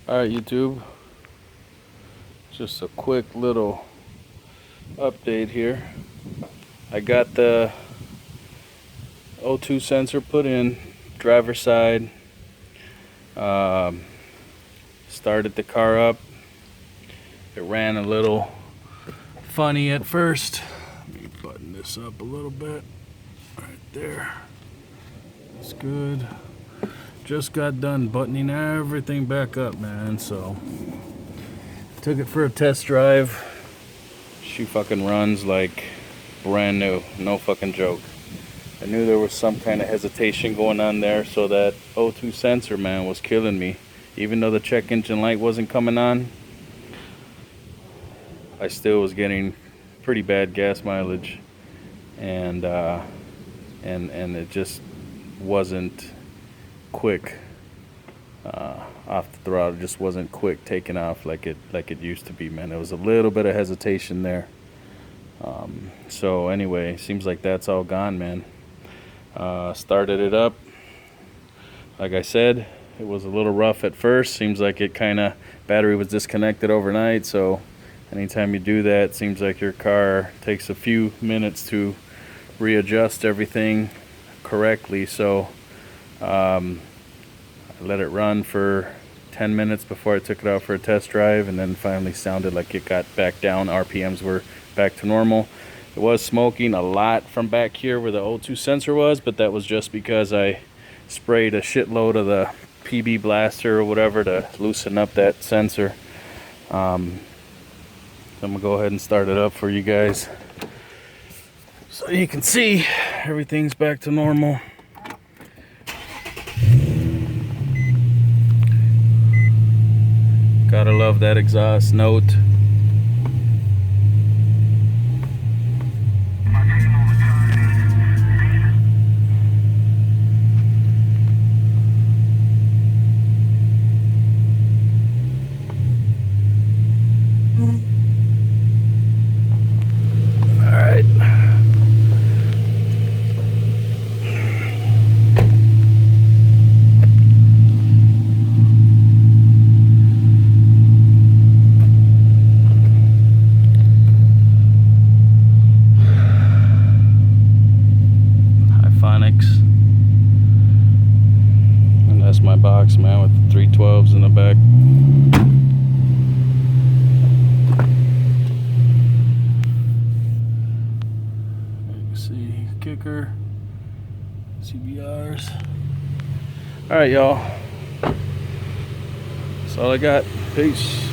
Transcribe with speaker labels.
Speaker 1: Alright, YouTube, just a quick little update here. I got the O2 sensor put in, driver's side. Started the car up. It ran a little funny at first. Let me button this up a little bit. Right there. That's good. Just got done buttoning everything back up, man, so took it for a test drive. She fucking runs like brand new, no fucking joke. I knew there was some kind of hesitation going on there, so that O2 sensor, man, was killing me. Even though the check engine light wasn't coming on, I still was getting pretty bad gas mileage, and it just wasn't quick off the throttle. It just wasn't quick taking off like it used to be, man. There was a little bit of hesitation there. So anyway, seems like that's all gone, man. Started it up. Like I said, it was a little rough at first. Seems like it battery was disconnected overnight, so anytime you do that, it seems like your car takes a few minutes to readjust everything correctly. So I let it run for 10 minutes before I took it out for a test drive, and then finally sounded like it got back down. RPMs were back to normal. It was smoking a lot from back here where the O2 sensor was, but that was just because I sprayed a shitload of the PB blaster or whatever to loosen up that sensor. I'm gonna go ahead and start it up for you guys so you can see everything's back to normal. Gotta love that exhaust note. Alright. And that's my box, man, with the 312s in the back. You can see kicker, CBRs. All right, y'all. That's all I got. Peace.